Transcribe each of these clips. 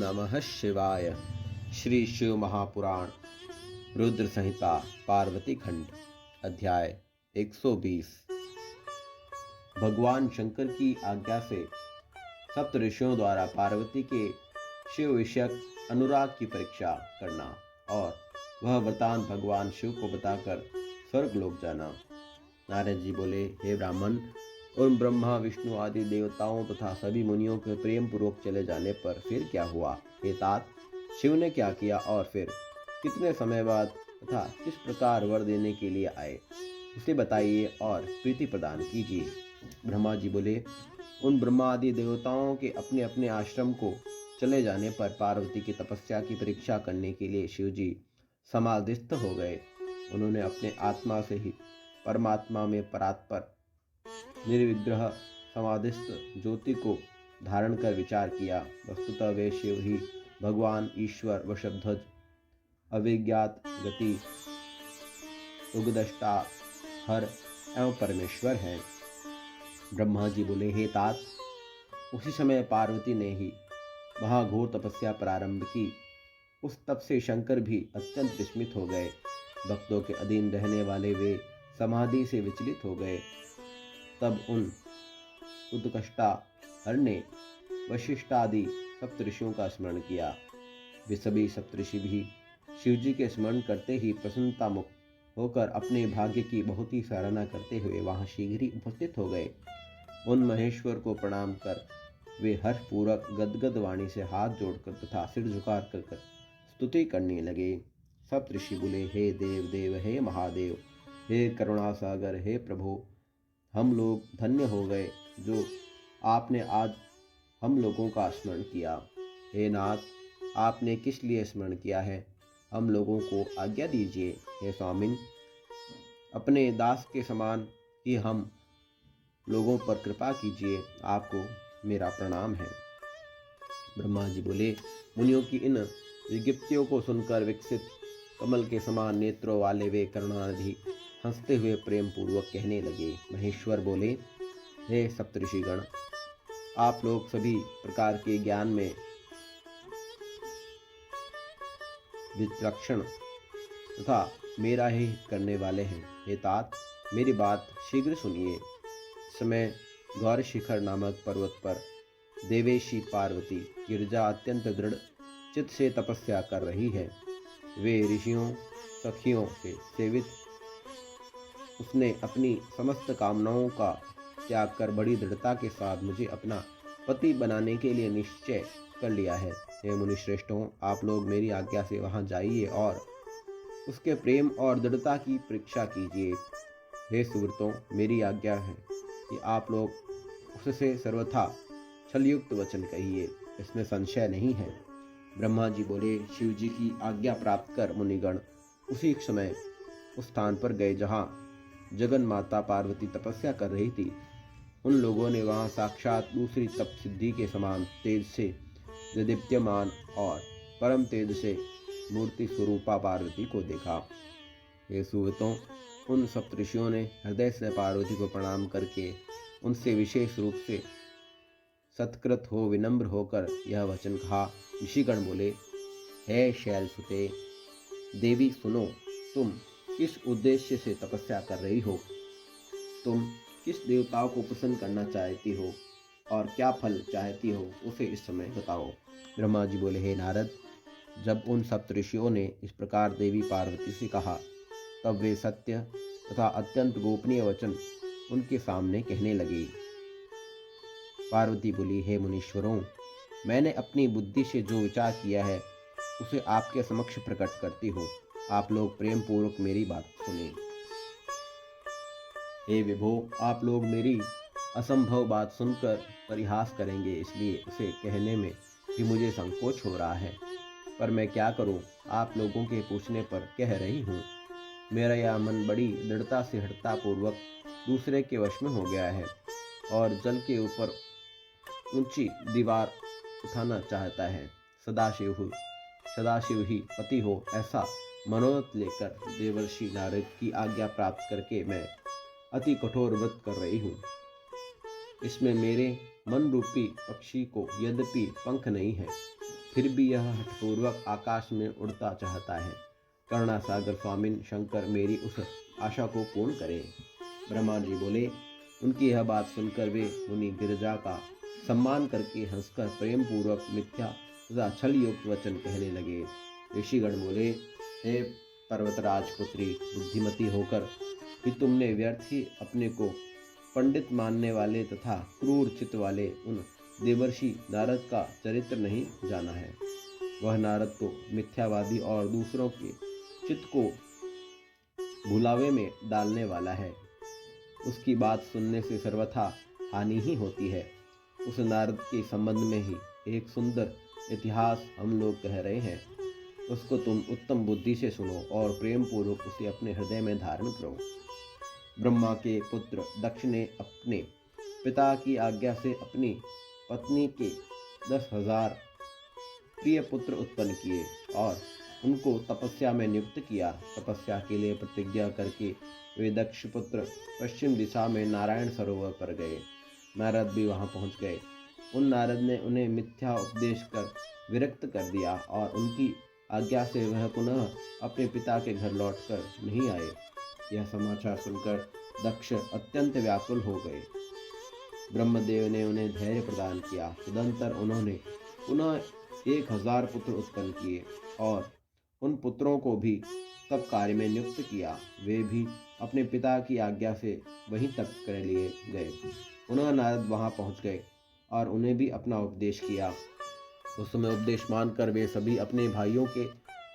नमः शिवाय। श्री शिव महापुराण रुद्र संहिता पार्वती खंड अध्याय 120। भगवान शंकर की आज्ञा से सप्त ऋषियों द्वारा पार्वती के शिव विषयक अनुराग की परीक्षा करना और वह वृतांत भगवान शिव को बताकर स्वर्ग लोक जाना। नारद जी बोले, हे ब्राह्मण, उन ब्रह्मा विष्णु आदि देवताओं तथा सभी मुनियों के प्रेम पूर्वक चले जाने पर फिर क्या हुआ? हे तात, शिव ने क्या किया और फिर कितने समय बाद तथा किस प्रकार वर देने के लिए आए, उसे बताइए और प्रीति प्रदान कीजिए। ब्रह्मा जी बोले, उन ब्रह्मा आदि देवताओं के अपने अपने आश्रम को चले जाने पर पार्वती की तपस्या की परीक्षा करने के लिए शिव जी समाधिस्थ हो गए। उन्होंने अपने आत्मा से ही परमात्मा में परात्पर निर्विग्रह समाधिस्थ ज्योति को धारण कर विचार किया। वस्तुतः वे शिव ही भगवान ईश्वर वृषभध्वज अविज्ञात गति उगदष्टा हर एवं परमेश्वर हैं। ब्रह्मा जी बोले, हे तात, उसी समय पार्वती ने ही महाघोर तपस्या प्रारंभ की। उस तप से शंकर भी अत्यंत विस्मित हो गए। भक्तों के अधीन रहने वाले वे समाधि से विचलित हो गए। तब उन उत्कष्टा हर ने वशिष्ठादि सप्तऋषियों का स्मरण किया। वे सभी सप्तऋषि भी शिवजी के स्मरण करते ही प्रसन्नता मुक्त होकर अपने भाग्य की बहुत ही सराहना करते हुए वहां शीघ्र ही उपस्थित हो गए। उन महेश्वर को प्रणाम कर वे हर्षपूर्वक गदगद वाणी से हाथ जोड़कर तथा सिर झुकार कर स्तुति करने लगे। सप्तऋषि बोले, हे देव देव, हे महादेव, हे करुणा सागर, हे प्रभु, हम लोग धन्य हो गए जो आपने आज हम लोगों का स्मरण किया। हे नाथ, आपने किस लिए स्मरण किया है, हम लोगों को आज्ञा दीजिए। हे स्वामिन, अपने दास के समान ही हम लोगों पर कृपा कीजिए, आपको मेरा प्रणाम है। ब्रह्मा जी बोले, मुनियों की इन विज्ञप्तियों को सुनकर विकसित कमल के समान नेत्रों वाले वे करुणानिधि हंसते हुए प्रेम पूर्वक कहने लगे। महेश्वर बोले, हे सप्तऋषिगण, आप लोग सभी प्रकार के ज्ञान में विचक्षण तथा मेरा ही हित करने वाले हैं। हे तात, मेरी बात शीघ्र सुनिए। समय गौर शिखर नामक पर्वत पर देवेशी पार्वती गिरिजा अत्यंत दृढ़ चित्त से तपस्या कर रही है। वे ऋषियों सखियों से सेवित उसने अपनी समस्त कामनाओं का त्याग कर बड़ी दृढ़ता के साथ मुझे अपना पति बनाने के लिए निश्चय कर लिया है। हे मुनिश्रेष्ठों, आप लोग मेरी आज्ञा से वहां जाइए और उसके प्रेम और दृढ़ता की परीक्षा कीजिए। हे सुव्रतों, मेरी आज्ञा है कि आप लोग उससे सर्वथा छलयुक्त वचन कहिए, इसमें संशय नहीं है। ब्रह्मा जी बोले, शिव जी की आज्ञा प्राप्त कर मुनिगण उसी समय उस स्थान पर गए जहाँ जगन माता पार्वती तपस्या कर रही थी। उन लोगों ने वहां साक्षात दूसरी तप सिद्धि के समान तेज से दीप्यमान और परम तेज से मूर्ति स्वरूपा पार्वती को देखा। हे सुव्रतों, उन सप्तऋषियों ने हृदय से पार्वती को प्रणाम करके उनसे विशेष रूप से सत्कृत हो विनम्र होकर यह वचन कहा। ऋषिगण बोले, हे शैलसुते देवी, सुनो, तुम किस उद्देश्य से तपस्या कर रही हो? तुम किस देवताओं को प्रसन्न करना चाहती हो और क्या फल चाहती हो, उसे इस समय बताओ। ब्रह्मा जी बोले, हे नारद, जब उन सप्तऋषियों ने इस प्रकार देवी पार्वती से कहा, तब वे सत्य तथा अत्यंत गोपनीय वचन उनके सामने कहने लगी। पार्वती बोली, हे मुनीश्वरों, मैंने अपनी बुद्धि से जो विचार किया है उसे आपके समक्ष प्रकट करती हूँ। आप लोग प्रेम पूर्वक मेरी बात सुने। हे विभो, आप लोग मेरी असंभव बात सुनकर परिहास करेंगे, इसलिए उसे कहने में भी मुझे संकोच हो रहा है, पर मैं क्या करूं, आप लोगों के पूछने पर कह रही हूं। मेरा यह मन बड़ी दृढ़ता से हठता पूर्वक दूसरे के वश में हो गया है और जल के ऊपर ऊंची दीवार उठाना चाहता है। सदाशिव ही पति हो, ऐसा मनोरथ लेकर देवर्षि नारद की आज्ञा प्राप्त करके मैं अति कठोर व्रत कर रही हूँ। इसमें मेरे मन रूपी पक्षी को यद्यपि पंख नहीं है, फिर भी यह हठपूर्वक आकाश में उड़ता चाहता है। करुणासागर स्वामिन शंकर मेरी उस आशा को पूर्ण करे। ब्रह्मा जी बोले। उनकी यह बात सुनकर वे मुनि गिरिजा का सम्मान करके हंसकर प्रेम पूर्वक मिथ्या तथा छल युक्त वचन कहने लगे। ऋषिगण बोले, हे पर्वतराज पुत्री, बुद्धिमती होकर कि तुमने व्यर्थ ही अपने को पंडित मानने वाले तथा क्रूर चित्त वाले उन देवर्षि नारद का चरित्र नहीं जाना है। वह नारद तो मिथ्यावादी और दूसरों के चित्त को भुलावे में डालने वाला है। उसकी बात सुनने से सर्वथा हानि ही होती है। उस नारद के संबंध में ही एक सुंदर इतिहास हम लोग कह रहे हैं। उसको तुम उत्तम बुद्धि से सुनो और प्रेम पूर्वक उसे अपने हृदय में धारण करो। ब्रह्मा के पुत्र दक्ष ने अपने पिता की आज्ञा से अपनी पत्नी के 10,000 प्रिय पुत्र उत्पन्न किए और उनको तपस्या में नियुक्त किया। तपस्या के लिए प्रतिज्ञा करके वे दक्ष पुत्र पश्चिम दिशा में नारायण सरोवर पर गए। नारद भी वहां पहुंच गए। उन नारद ने उन्हें मिथ्या उपदेश कर विरक्त कर दिया और उनकी आज्ञा से वह पुनः अपने पिता के घर लौटकर नहीं आए। यह समाचार सुनकर दक्ष अत्यंत व्याकुल हो गए। ब्रह्मदेव ने उन्हें धैर्य प्रदान किया। तदंतर उन्होंने पुनः 1000 पुत्र उत्पन्न किए और उन पुत्रों को भी तब कार्य में नियुक्त किया। वे भी अपने पिता की आज्ञा से वहीं तक कर लिए गए। पुनः नारद वहां पहुंच गए और उन्हें भी अपना उपदेश किया। उस समय उपदेश मानकर वे सभी अपने भाइयों के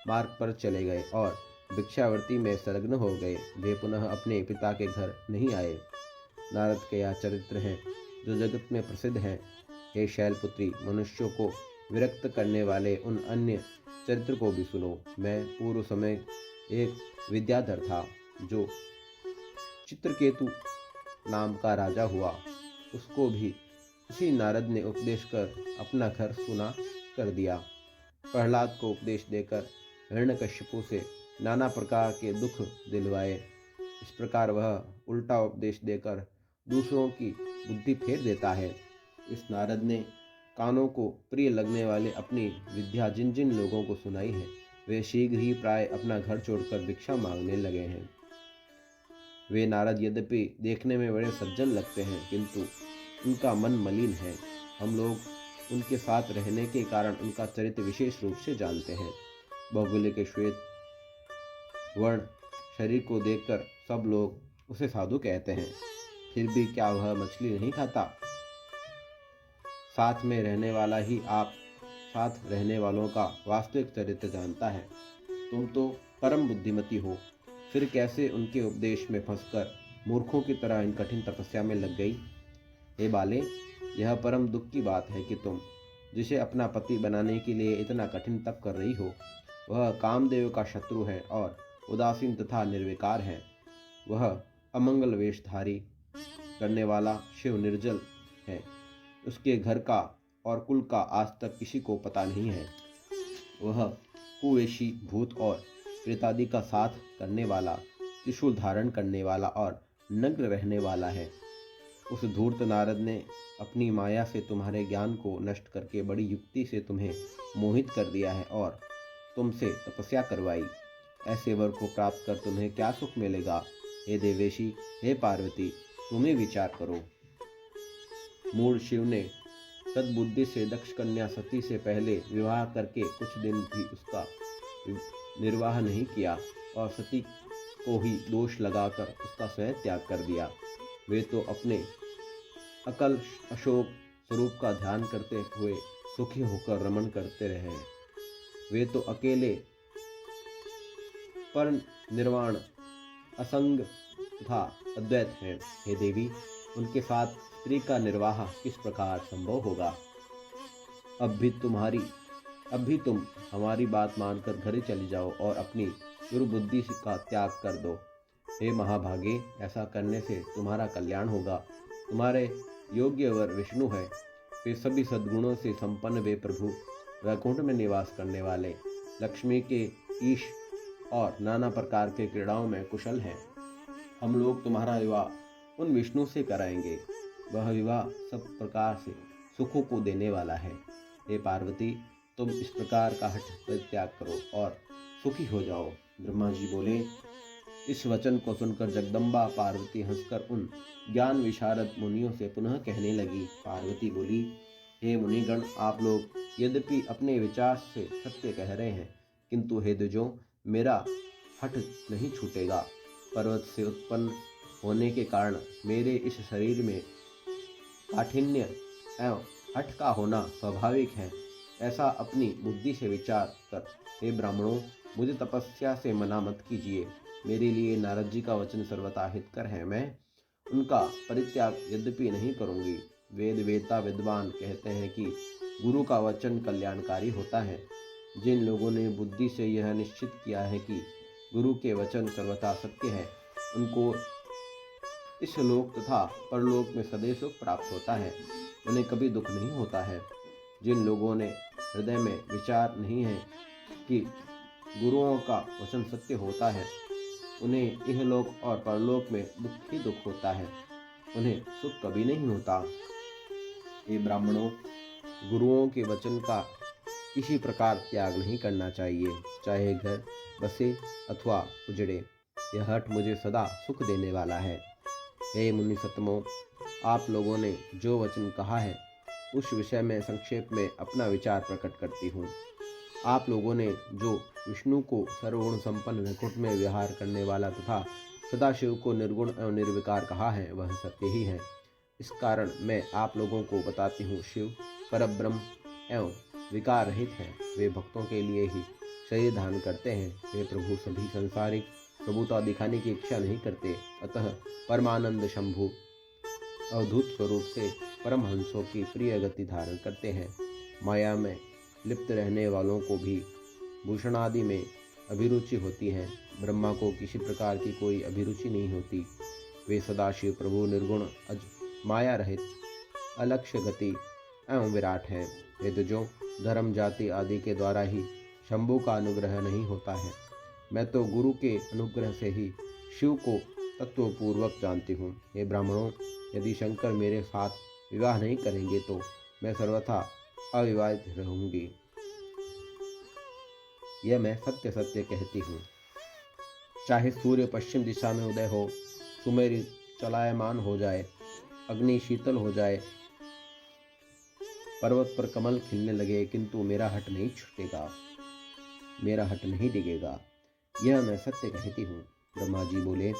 मार्ग पर चले गए और भिक्षावृत्ति में संलग्न हो गए। वे पुनः अपने पिता के घर नहीं आए। नारद के यह चरित्र हैं जो जगत में प्रसिद्ध हैं। हे शैलपुत्री, मनुष्यों को विरक्त करने वाले उन अन्य चरित्र को भी सुनो। मैं पूर्व समय एक विद्याधर था जो चित्रकेतु नाम का राजा हुआ। उसको भी उसी नारद ने उपदेश कर अपना घर सुना कर दिया। प्रहलाद को उपदेश देकर हिरण्यकश्यपु से नाना प्रकार के दुख दिलवाए। इस प्रकार वह उल्टा उपदेश देकर दूसरों की बुद्धि फेर देता है। इस नारद ने कानों को प्रिय लगने वाले अपनी विद्या जिन जिन लोगों को सुनाई है, वे शीघ्र ही प्राय अपना घर छोड़कर भिक्षा मांगने लगे हैं। वे नारद यद्यपि देखने में बड़े सज्जन लगते हैं, किंतु उनका मन मलिन है। हम लोग उनके साथ रहने के कारण उनका चरित्र विशेष रूप से जानते हैं। भौगोलिक के श्वेत वर्ण शरीर को देखकर सब लोग उसे साधु कहते हैं। फिर भी क्या वह मछली नहीं खाता? साथ में रहने वाला ही आप साथ रहने वालों का वास्तविक चरित्र जानता है। तुम तो परम बुद्धिमती हो, फिर कैसे उनके उपदेश में फंसकर मूर्खों की तरह इन कठिन तपस्या में लग गई? हे बाले, यह परम दुख की बात है कि तुम जिसे अपना पति बनाने के लिए इतना कठिन तप कर रही हो, वह कामदेव का शत्रु है और उदासीन तथा निर्विकार है। वह अमंगल वेशधारी करने वाला शिव निर्जल है। उसके घर का और कुल का आज तक किसी को पता नहीं है। वह कुवेशी भूत और प्रेतादि का साथ करने वाला, त्रिशूल धारण करने वाला और नग्न रहने वाला है। उस धूर्त नारद ने अपनी माया से तुम्हारे ज्ञान को नष्ट करके बड़ी युक्ति से तुम्हें मोहित कर दिया है और तुमसे तपस्या करवाई। ऐसे वर को प्राप्त कर तुम्हें क्या सुख मिलेगा? हे देवेशी, हे पार्वती, तुम्हें विचार करो। मूल शिव ने सद्बुद्धि से दक्ष कन्या सती से पहले विवाह करके कुछ दिन भी उसका निर्वाह नहीं किया और सती को ही दोष लगाकर उसका स्वयं त्याग कर दिया। वे तो अपने अकल अशोक स्वरूप का ध्यान करते हुए सुखी होकर रमण करते रहे। वे तो अकेले पर निर्वाण असंग तथा अद्वैत हैं। हे देवी, उनके साथ स्त्री का निर्वाह किस प्रकार संभव होगा? अब भी तुम हमारी बात मानकर घर चली जाओ और अपनी दुर्बुद्धि का त्याग कर दो। हे महाभागे, ऐसा करने से तुम्हारा कल्याण होगा। तुम्हारे योग्य वर विष्णु है। वे सभी सद्गुणों से संपन्न वे प्रभु, वैकुंठ में निवास करने वाले, लक्ष्मी के ईश और नाना प्रकार के क्रीड़ाओं में कुशल हैं। हम लोग तुम्हारा विवाह उन विष्णु से कराएंगे। वह विवाह सब प्रकार से सुखों को देने वाला है। हे पार्वती, तुम इस प्रकार का हठ परित्याग करो और सुखी हो जाओ। ब्रह्मा जी बोले। इस वचन को सुनकर जगदम्बा पार्वती हंसकर उन ज्ञान विशारद मुनियों से पुनः कहने लगी। पार्वती बोली, हे मुनिगण, आप लोग यद्यपि अपने विचार से सत्य कह रहे हैं, किंतु हे द्विजों, मेरा हठ नहीं छूटेगा। पर्वत से उत्पन्न होने के कारण मेरे इस शरीर में काठिन्य एवं हठ का होना स्वाभाविक है। ऐसा अपनी बुद्धि से विचार कर हे ब्राह्मणों, मुझे तपस्या से मना मत कीजिए। मेरे लिए नारद जी का वचन सर्वथा हितकर है। मैं उनका परित्याग यद्यपि नहीं करूंगी। वेद वेता विद्वान कहते हैं कि गुरु का वचन कल्याणकारी होता है। जिन लोगों ने बुद्धि से यह निश्चित किया है कि गुरु के वचन सर्वथा सत्य है, उनको इस लोक तथा परलोक में सदैव सुख प्राप्त होता है। उन्हें कभी दुख नहीं होता है। जिन लोगों ने हृदय में विचार नहीं है कि गुरुओं का वचन सत्य होता है, उन्हें इहलोक और परलोक में दुख ही दुख होता है। उन्हें सुख कभी नहीं होता। ये ब्राह्मणों, गुरुओं के वचन का किसी प्रकार त्याग नहीं करना चाहिए, चाहे घर बसे अथवा उजड़े। यह हठ मुझे सदा सुख देने वाला है। हे मुनि सत्तमों, आप लोगों ने जो वचन कहा है उस विषय में संक्षेप में अपना विचार प्रकट करती हूँ। आप लोगों ने जो विष्णु को सर्वगुण संपन्न वैकुंठ में विहार करने वाला तथा सदाशिव को निर्गुण एवं निर्विकार कहा है, वह सत्य ही है। इस कारण मैं आप लोगों को बताती हूँ, शिव परब्रह्म एवं विकार रहित हैं। वे भक्तों के लिए ही शरीर धारण करते हैं। वे प्रभु सभी संसारिक प्रभुता दिखाने की इच्छा नहीं करते, अतः परमानंद शंभु अवधूत स्वरूप से परमहंसों की प्रिय गति धारण करते हैं। माया में लिप्त रहने वालों को भी भूषणादि में अभिरुचि होती है। ब्रह्मा को किसी प्रकार की कोई अभिरुचि नहीं होती। वे सदाशिव प्रभु निर्गुण अज माया रहित अलक्ष्य गति एवं विराट हैं। वे द्विजों, धर्म जाति आदि के द्वारा ही शंभु का अनुग्रह नहीं होता है। मैं तो गुरु के अनुग्रह से ही शिव को तत्वपूर्वक जानती हूँ। हे ब्राह्मणों, यदि शंकर मेरे साथ विवाह नहीं करेंगे तो मैं सर्वथा अविवाहित रहूंगी। यह मैं सत्य सत्य कहती हूँ। चाहे सूर्य पश्चिम दिशा में उदय हो, सुमेरु चलायमान हो जाए, अग्नि शीतल हो जाए, पर्वत पर कमल खिलने लगे, किंतु मेरा हठ नहीं छूटेगा, मेरा हठ नहीं डिगेगा। यह मैं सत्य कहती हूँ। ब्रह्मा जी बोले।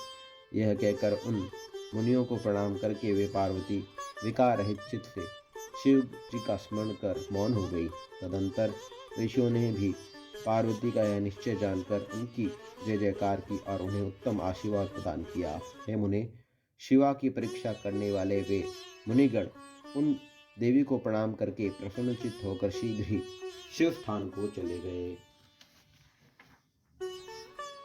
यह कहकर उन मुनियों को प्रणाम करके वे पार्वती विकार रहित चित्त से शिव जी का स्मरण कर मौन हो गई। तदंतर ऋषियों ने भी पार्वती का यह निश्चय जानकर उनकी जय जयकार की और उन्हें उत्तम आशीर्वाद प्रदान किया। हे मुने, शिवा की परीक्षा करने वाले वे मुनिगण उन देवी को प्रणाम करके प्रसन्नचित्त होकर शीघ्र ही शिव स्थान को चले गए।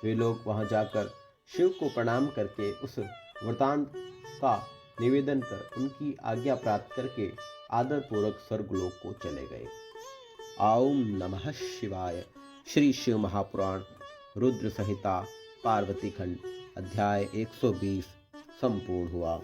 वे लोग वहां जाकर शिव को प्रणाम करके उस वृतांत का निवेदन कर उनकी आज्ञा प्राप्त करके आदर पूर्वक स्वर्गलोक को चले गए। ओम नमः शिवाय। श्री शिव महापुराण रुद्र संहिता पार्वती खंड अध्याय 120 संपूर्ण हुआ।